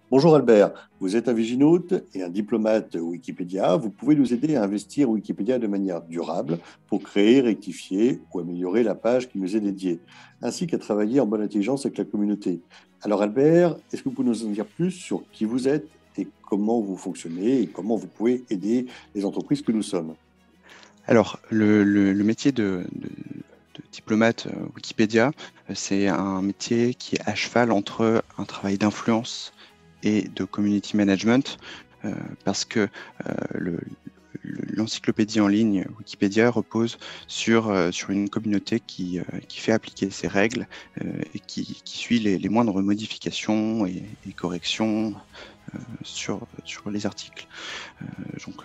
Bonjour Albert, vous êtes un viginote et un diplomate Wikipédia. Vous pouvez nous aider à investir Wikipédia de manière durable pour créer, rectifier ou améliorer la page qui nous est dédiée, ainsi qu'à travailler en bonne intelligence avec la communauté. Alors Albert, est-ce que vous pouvez nous en dire plus sur qui vous êtes et comment vous fonctionnez et comment vous pouvez aider les entreprises que nous sommes? Alors, le métier de diplomate Wikipédia, c'est un métier qui est à cheval entre un travail d'influence et de community management, parce que le, l'encyclopédie en ligne Wikipédia repose sur une communauté qui fait appliquer ses règles qui suit les moindres modifications et corrections sur les articles.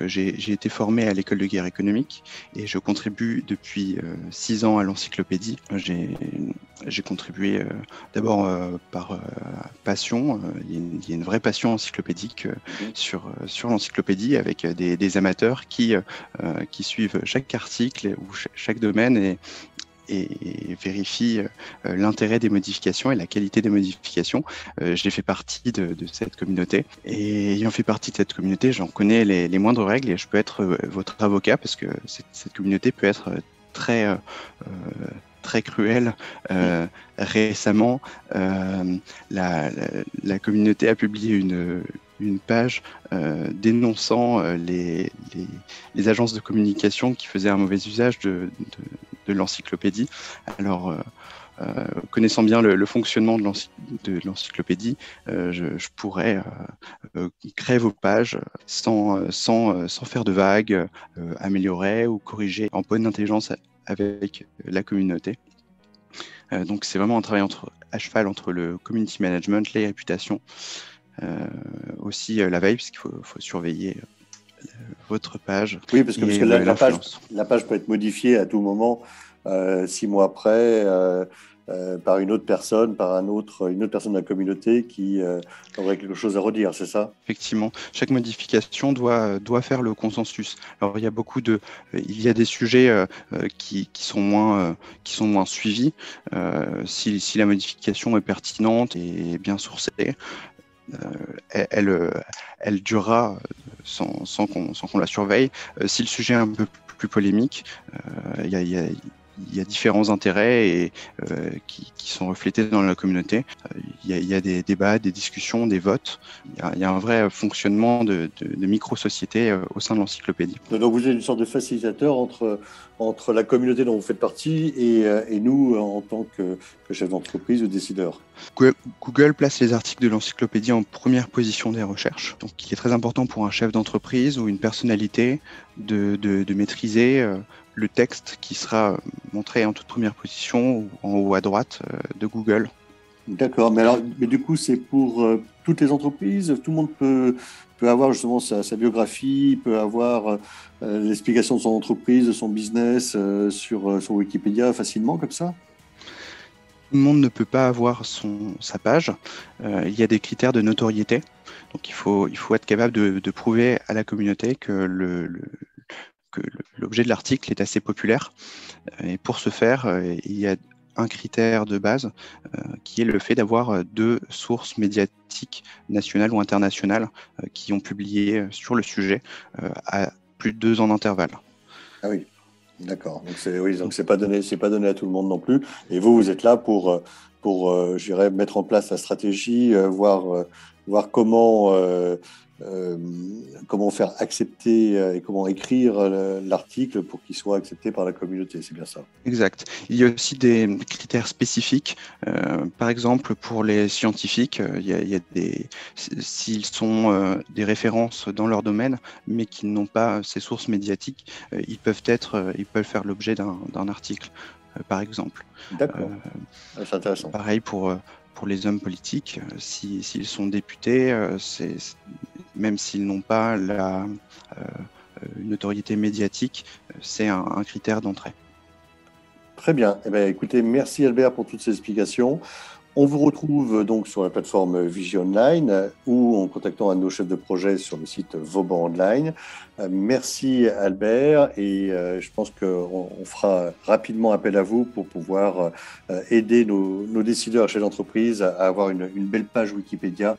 J'ai été formé à l'école de guerre économique et je contribue depuis 6 ans à l'encyclopédie. J'ai contribué d'abord par passion. Il y a une vraie passion encyclopédique Mhm. sur l'encyclopédie avec des amateurs qui suivent chaque article ou chaque domaine et vérifie l'intérêt des modifications et la qualité des modifications. J'ai fait partie de cette communauté et ayant fait partie de cette communauté, j'en connais les moindres règles et je peux être votre avocat parce que cette communauté peut être très cruelle. Récemment, la communauté a publié une page dénonçant les agences de communication qui faisaient un mauvais usage de l'encyclopédie. Alors, connaissant bien le fonctionnement de l'encyclopédie, je pourrais créer vos pages sans faire de vagues, améliorer ou corriger en bonne intelligence avec la communauté. Donc c'est vraiment un travail à cheval entre le community management, les réputations, aussi la veille, puisqu'il faut surveiller votre page Oui, parce que et l'influence. la page peut être modifiée à tout moment, 6 mois après, par une autre personne, une autre personne de la communauté qui aurait quelque chose à redire, c'est ça? Effectivement, chaque modification doit faire le consensus. Alors, il y a des sujets qui sont moins suivis. Si la modification est pertinente et bien sourcée, elle durera sans qu'on la surveille. Si le sujet est un peu plus polémique, il y a différents intérêts qui sont reflétés dans la communauté. Il y a des débats, des discussions, des votes. Il y a un vrai fonctionnement de micro-société au sein de l'encyclopédie. Donc vous êtes une sorte de facilitateur entre la communauté dont vous faites partie et nous en tant que chef d'entreprise ou décideur. Google place les articles de l'encyclopédie en première position des recherches. Donc, il est très important pour un chef d'entreprise ou une personnalité de maîtriser le texte qui sera montré en toute première position ou en haut à droite de Google. D'accord, mais du coup, c'est pour toutes les entreprises. Tout le monde peut avoir justement sa biographie, peut avoir l'explication de son entreprise, de son business sur Wikipédia facilement comme ça. Tout le monde ne peut pas avoir sa page. Il y a des critères de notoriété. Donc, il faut être capable de prouver à la communauté que l'objet de l'article est assez populaire. Et pour ce faire, il y a un critère de base qui est le fait d'avoir deux sources médiatiques nationales ou internationales qui ont publié sur le sujet à plus de 2 ans d'intervalle. Ah oui, d'accord. Donc c'est pas donné à tout le monde non plus. Et vous êtes là je dirais, mettre en place la stratégie, voir euh, comment faire accepter et comment écrire l'article pour qu'il soit accepté par la communauté. C'est bien ça. Exact. Il y a aussi des critères spécifiques. Par exemple, pour les scientifiques, il y a s'ils sont des références dans leur domaine, mais qu'ils n'ont pas ces sources médiatiques, ils peuvent faire l'objet d'un article, par exemple. Euh, D'accord. Ah, c'est intéressant. Pareil pour les hommes politiques, s'ils sont députés, même s'ils n'ont pas une notoriété médiatique, c'est un critère d'entrée. Très bien. Eh bien, écoutez, merci Albert pour toutes ces explications. On vous retrouve donc sur la plateforme Vigie Online ou en contactant un de nos chefs de projet sur le site Vauban Online. Merci Albert et je pense qu'on fera rapidement appel à vous pour pouvoir aider nos décideurs, chefs d'entreprise à avoir une belle page Wikipédia